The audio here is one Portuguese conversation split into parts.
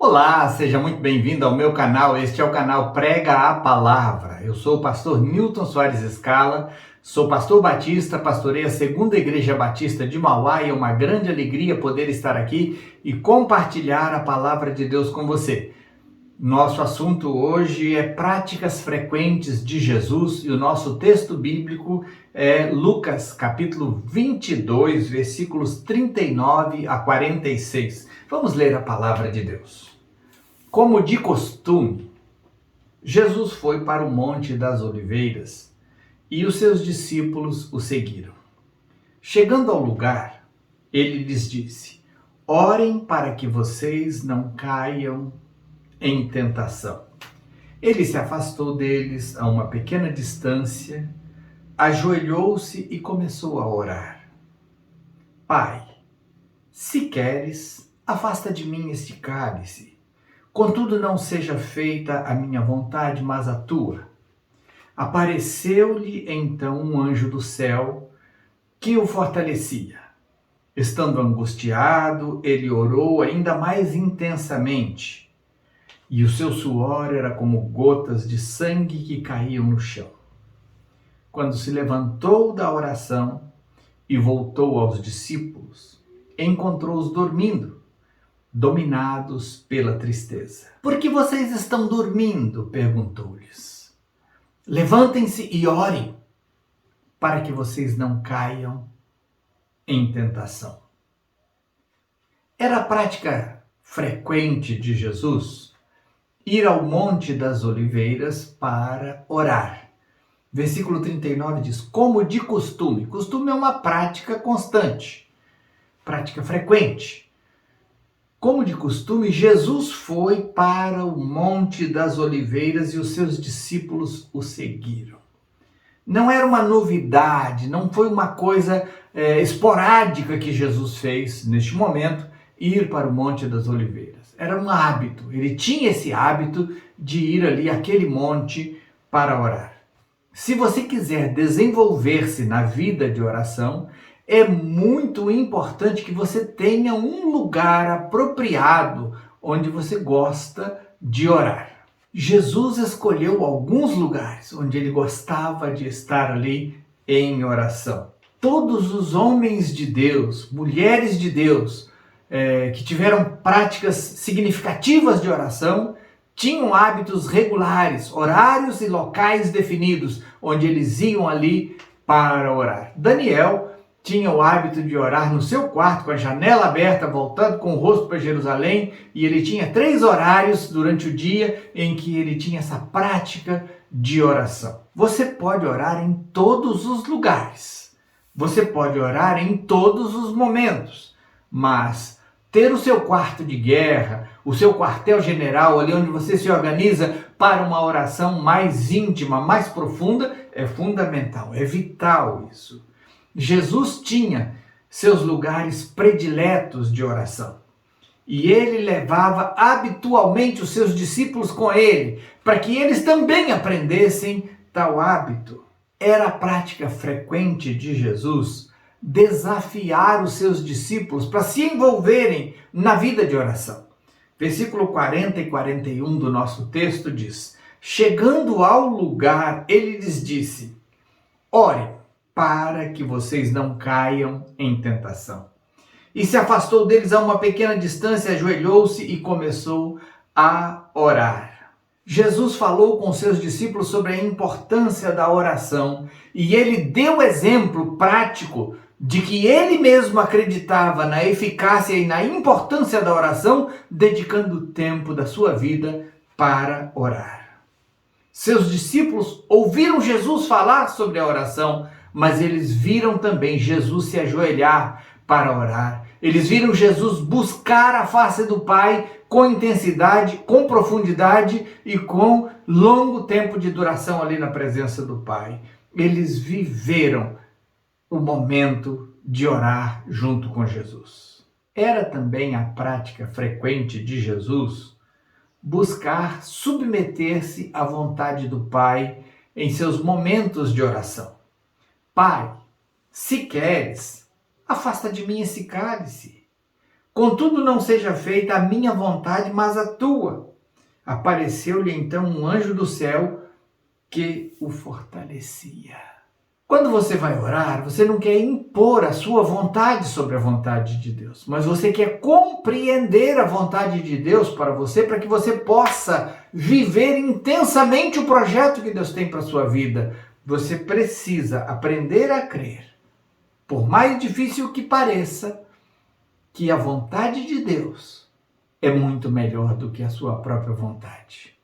Olá, seja muito bem-vindo ao meu canal. Este é o canal Prega a Palavra. Eu sou o pastor Newton Soares Scala, sou pastor batista, pastorei a Segunda Igreja Batista de Mauá e é uma grande alegria poder estar aqui e compartilhar a palavra de Deus com você. Nosso assunto hoje é práticas frequentes de Jesus e o nosso texto bíblico é Lucas, capítulo 22, versículos 39 a 46. Vamos ler a palavra de Deus. Como de costume, Jesus foi para o Monte das Oliveiras e os seus discípulos o seguiram. Chegando ao lugar, ele lhes disse: orem para que vocês não caiam em tentação. Ele se afastou deles a uma pequena distância, ajoelhou-se e começou a orar. Pai, se queres, afasta de mim este cálice. Contudo, não seja feita a minha vontade, mas a tua. Apareceu-lhe então um anjo do céu que o fortalecia. Estando angustiado, ele orou ainda mais intensamente. E o seu suor era como gotas de sangue que caíam no chão. Quando se levantou da oração e voltou aos discípulos, encontrou-os dormindo, dominados pela tristeza. Por que vocês estão dormindo? Perguntou-lhes. Levantem-se e orem, para que vocês não caiam em tentação. Era a prática frequente de Jesus ir ao Monte das Oliveiras para orar. Versículo 39 diz, como de costume. Costume é uma prática constante, prática frequente. Como de costume, Jesus foi para o Monte das Oliveiras e os seus discípulos o seguiram. Não era uma novidade, não foi uma coisa esporádica que Jesus fez neste momento, ir para o Monte das Oliveiras. Era um hábito, ele tinha esse hábito de ir ali àquele monte para orar. Se você quiser desenvolver-se na vida de oração, é muito importante que você tenha um lugar apropriado onde você gosta de orar. Jesus escolheu alguns lugares onde ele gostava de estar ali em oração. Todos os homens de Deus, mulheres de Deus, que tiveram práticas significativas de oração, tinham hábitos regulares, horários e locais definidos, onde eles iam ali para orar. Daniel tinha o hábito de orar no seu quarto, com a janela aberta, voltando com o rosto para Jerusalém, e ele tinha 3 horários durante o dia em que ele tinha essa prática de oração. Você pode orar em todos os lugares, você pode orar em todos os momentos, mas ter o seu quarto de guerra, o seu quartel-general, ali onde você se organiza para uma oração mais íntima, mais profunda, é fundamental, é vital isso. Jesus tinha seus lugares prediletos de oração. E ele levava habitualmente os seus discípulos com ele, para que eles também aprendessem tal hábito. Era a prática frequente de Jesus desafiar os seus discípulos para se envolverem na vida de oração. Versículo 40 e 41 do nosso texto diz, chegando ao lugar, ele lhes disse, orem para que vocês não caiam em tentação. E se afastou deles a uma pequena distância, ajoelhou-se e começou a orar. Jesus falou com seus discípulos sobre a importância da oração e ele deu exemplo prático de que ele mesmo acreditava na eficácia e na importância da oração, dedicando o tempo da sua vida para orar. Seus discípulos ouviram Jesus falar sobre a oração, mas eles viram também Jesus se ajoelhar para orar. Eles viram Jesus buscar a face do Pai com intensidade, com profundidade e com longo tempo de duração ali na presença do Pai. Eles viveram o momento de orar junto com Jesus. Era também a prática frequente de Jesus buscar submeter-se à vontade do Pai em seus momentos de oração. Pai, se queres, afasta de mim esse cálice. Contudo, não seja feita a minha vontade, mas a tua. Apareceu-lhe então um anjo do céu que o fortalecia. Quando você vai orar, você não quer impor a sua vontade sobre a vontade de Deus, mas você quer compreender a vontade de Deus para você, para que você possa viver intensamente o projeto que Deus tem para a sua vida. Você precisa aprender a crer, por mais difícil que pareça, que a vontade de Deus é muito melhor do que a sua própria vontade.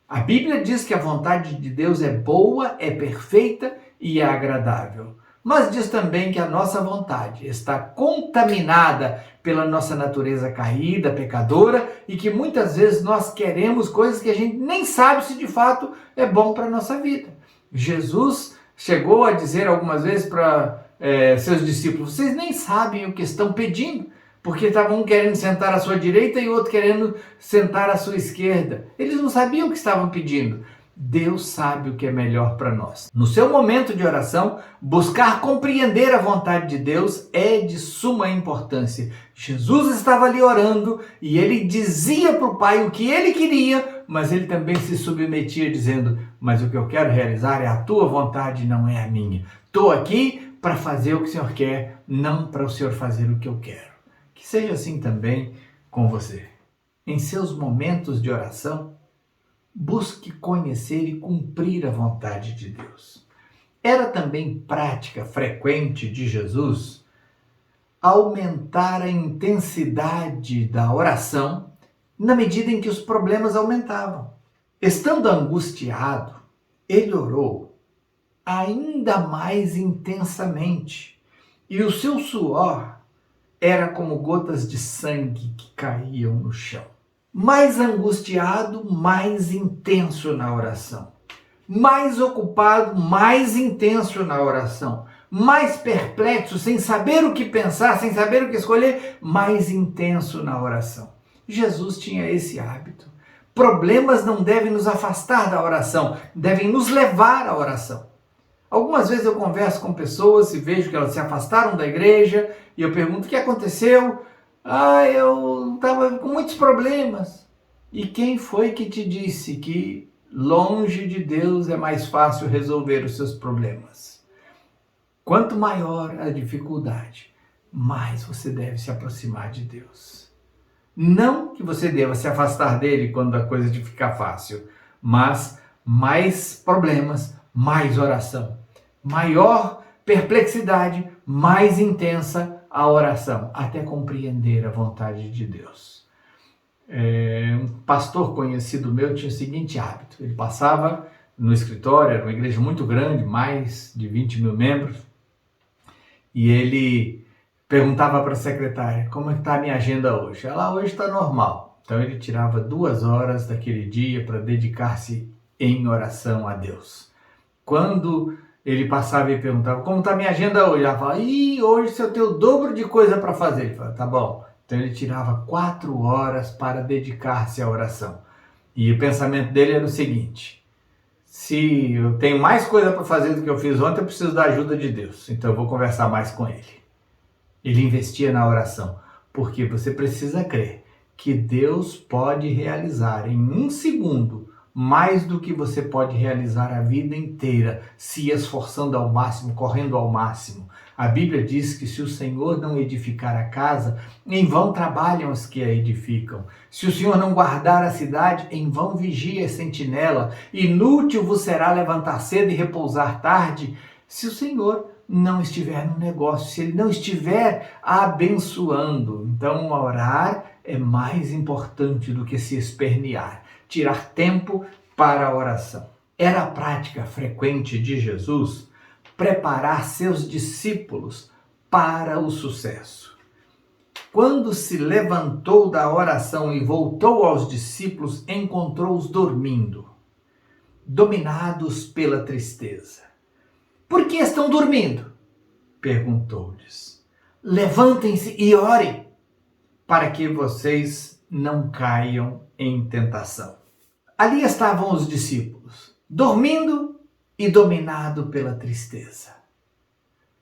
A Bíblia diz que a vontade de Deus é boa, é perfeita e é agradável. Mas diz também que a nossa vontade está contaminada pela nossa natureza caída, pecadora, e que muitas vezes nós queremos coisas que a gente nem sabe se de fato é bom para a nossa vida. Jesus chegou a dizer algumas vezes para seus discípulos: vocês nem sabem o que estão pedindo, porque estavam um querendo sentar à sua direita e outro querendo sentar à sua esquerda. Eles não sabiam o que estavam pedindo. Deus sabe o que é melhor para nós. No seu momento de oração, buscar compreender a vontade de Deus é de suma importância. Jesus estava ali orando e ele dizia para o Pai o que ele queria, mas ele também se submetia dizendo: mas o que eu quero realizar é a tua vontade, não é a minha. Estou aqui para fazer o que o Senhor quer, não para o Senhor fazer o que eu quero. Que seja assim também com você. Em seus momentos de oração, busque conhecer e cumprir a vontade de Deus. Era também prática frequente de Jesus aumentar a intensidade da oração na medida em que os problemas aumentavam. Estando angustiado, ele orou ainda mais intensamente, e o seu suor era como gotas de sangue que caíam no chão. Mais angustiado, mais intenso na oração. Mais ocupado, mais intenso na oração. Mais perplexo, sem saber o que pensar, sem saber o que escolher, mais intenso na oração. Jesus tinha esse hábito. Problemas não devem nos afastar da oração, devem nos levar à oração. Algumas vezes eu converso com pessoas e vejo que elas se afastaram da igreja e eu pergunto: o que aconteceu? Eu estava com muitos problemas. E quem foi que te disse que longe de Deus é mais fácil resolver os seus problemas? Quanto maior a dificuldade, mais você deve se aproximar de Deus. Não que você deva se afastar dele quando a coisa ficar fácil, mas mais problemas, mais oração. Maior perplexidade, mais intensa a oração, até compreender a vontade de Deus. Um pastor conhecido meu tinha o seguinte hábito: ele passava no escritório, era uma igreja muito grande, mais de 20 mil membros, e ele perguntava para a secretária: como é que está a minha agenda hoje? Ela: hoje está normal. Então ele tirava 2 horas daquele dia para dedicar-se em oração a Deus. Quando ele passava e perguntava: como está a minha agenda hoje? Ela falava: hoje eu tenho o dobro de coisa para fazer. Ele falava: tá bom. Então ele tirava 4 horas para dedicar-se à oração. E o pensamento dele era o seguinte: se eu tenho mais coisa para fazer do que eu fiz ontem, eu preciso da ajuda de Deus. Então eu vou conversar mais com ele. Ele investia na oração, porque você precisa crer que Deus pode realizar em 1 segundo mais do que você pode realizar a vida inteira, se esforçando ao máximo, correndo ao máximo. A Bíblia diz que se o Senhor não edificar a casa, em vão trabalham os que a edificam. Se o Senhor não guardar a cidade, em vão vigia a sentinela. Inútil vos será levantar cedo e repousar tarde, se o Senhor não estiver no negócio, se ele não estiver abençoando. Então, orar é mais importante do que se espernear. Tirar tempo para a oração. Era a prática frequente de Jesus preparar seus discípulos para o sucesso. Quando se levantou da oração e voltou aos discípulos, encontrou-os dormindo, dominados pela tristeza. Por que estão dormindo? Perguntou-lhes. Levantem-se e orem, para que vocês não caiam em tentação. Ali estavam os discípulos, dormindo e dominado pela tristeza.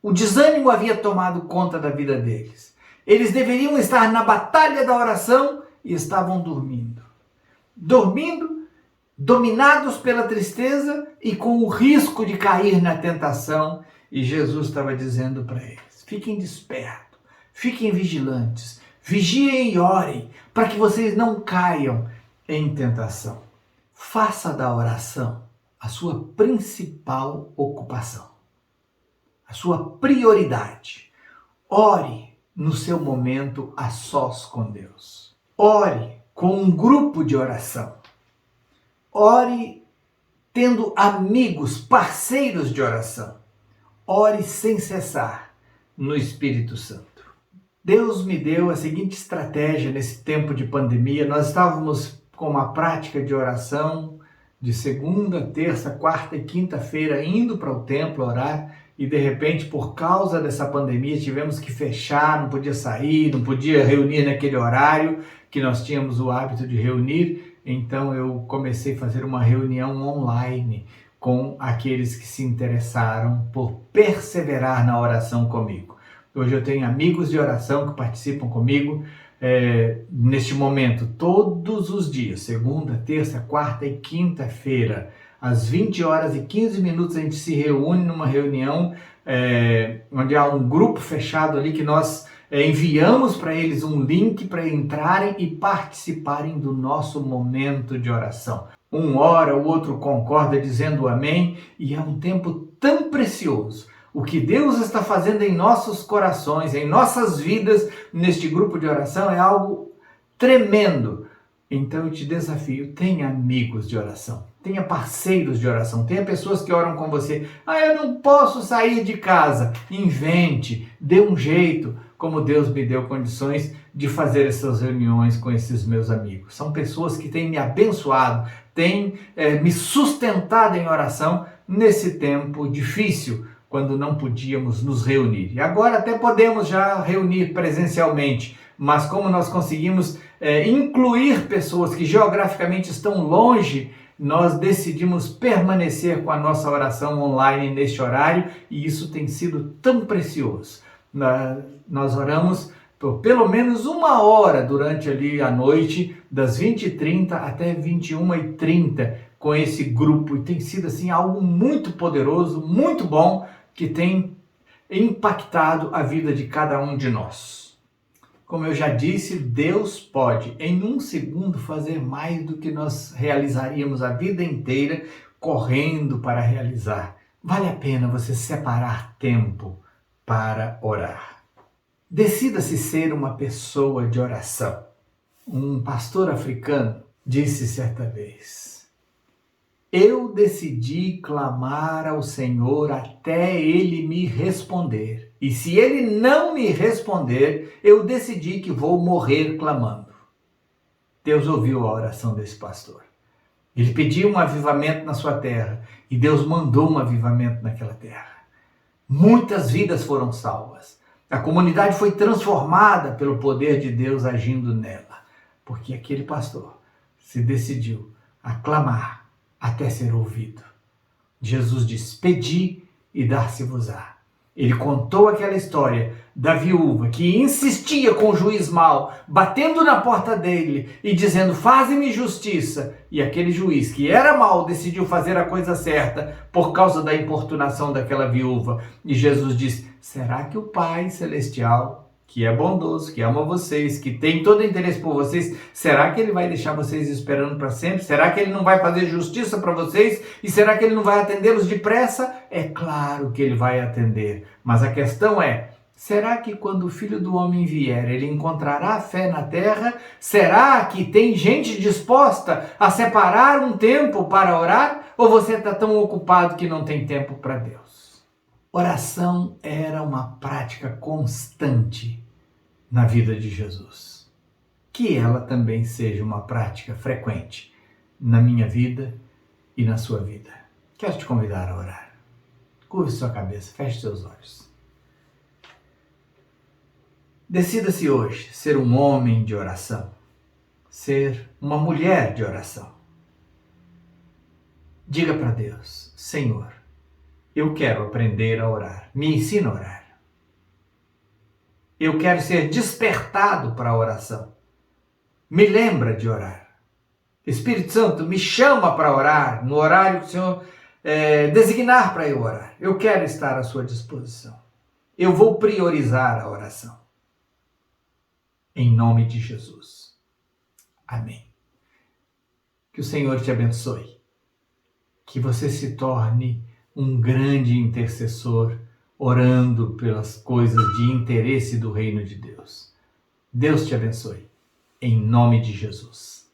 O desânimo havia tomado conta da vida deles. Eles deveriam estar na batalha da oração e estavam dormindo. Dormindo, dominados pela tristeza e com o risco de cair na tentação. E Jesus estava dizendo para eles: fiquem despertos, fiquem vigilantes, vigiem e orem, para que vocês não caiam em tentação. Faça da oração a sua principal ocupação, a sua prioridade. Ore no seu momento a sós com Deus. Ore com um grupo de oração. Ore tendo amigos, parceiros de oração. Ore sem cessar no Espírito Santo. Deus me deu a seguinte estratégia nesse tempo de pandemia. Nós estávamos com uma prática de oração de segunda, terça, quarta e quinta-feira indo para o templo orar e de repente, por causa dessa pandemia, tivemos que fechar, não podia sair, não podia reunir naquele horário que nós tínhamos o hábito de reunir. Então eu comecei a fazer uma reunião online com aqueles que se interessaram por perseverar na oração comigo. Hoje eu tenho amigos de oração que participam comigo neste momento, todos os dias, segunda, terça, quarta e quinta-feira, às 20 horas e 15 minutos a gente se reúne numa reunião onde há um grupo fechado ali que nós enviamos para eles um link para entrarem e participarem do nosso momento de oração. Um ora, o outro concorda dizendo amém, e é um tempo tão precioso. O que Deus está fazendo em nossos corações, em nossas vidas, neste grupo de oração é algo tremendo. Então eu te desafio, tenha amigos de oração, tenha parceiros de oração, tenha pessoas que oram com você. Eu não posso sair de casa. Invente, dê um jeito, como Deus me deu condições de fazer essas reuniões com esses meus amigos. São pessoas que têm me abençoado, têm me sustentado em oração nesse tempo difícil, quando não podíamos nos reunir. E agora até podemos já reunir presencialmente, mas como nós conseguimos incluir pessoas que geograficamente estão longe, nós decidimos permanecer com a nossa oração online neste horário, e isso tem sido tão precioso. Nós oramos por pelo menos 1 hora durante ali a noite, das 20h30 até 21h30, com esse grupo, e tem sido assim algo muito poderoso, muito bom, que tem impactado a vida de cada um de nós. Como eu já disse, Deus pode, em 1 segundo, fazer mais do que nós realizaríamos a vida inteira correndo para realizar. Vale a pena você separar tempo para orar. Decida-se ser uma pessoa de oração. Um pastor africano disse certa vez: eu decidi clamar ao Senhor até Ele me responder. E se Ele não me responder, eu decidi que vou morrer clamando. Deus ouviu a oração desse pastor. Ele pediu um avivamento na sua terra e Deus mandou um avivamento naquela terra. Muitas vidas foram salvas. A comunidade foi transformada pelo poder de Deus agindo nela, porque aquele pastor se decidiu a clamar até ser ouvido. Jesus diz: pedi e dar-se-vos-á. Ele contou aquela história da viúva que insistia com o juiz mau, batendo na porta dele e dizendo: faze-me justiça. E aquele juiz, que era mau, decidiu fazer a coisa certa por causa da importunação daquela viúva. E Jesus diz: será que o Pai Celestial, que é bondoso, que ama vocês, que tem todo o interesse por vocês, será que Ele vai deixar vocês esperando para sempre? Será que Ele não vai fazer justiça para vocês? E será que Ele não vai atendê-los depressa? É claro que Ele vai atender. Mas a questão é: será que quando o Filho do Homem vier, Ele encontrará fé na terra? Será que tem gente disposta a separar um tempo para orar? Ou você está tão ocupado que não tem tempo para Deus? Oração era uma prática constante na vida de Jesus. Que ela também seja uma prática frequente na minha vida e na sua vida. Quero te convidar a orar. Curve sua cabeça, feche seus olhos. Decida-se hoje ser um homem de oração, ser uma mulher de oração. Diga para Deus: Senhor, eu quero aprender a orar. Me ensina a orar. Eu quero ser despertado para a oração. Me lembra de orar. Espírito Santo, me chama para orar no horário que o Senhor designar para eu orar. Eu quero estar à sua disposição. Eu vou priorizar a oração. Em nome de Jesus. Amém. Que o Senhor te abençoe. Que você se torne um grande intercessor, orando pelas coisas de interesse do reino de Deus. Deus te abençoe. Em nome de Jesus.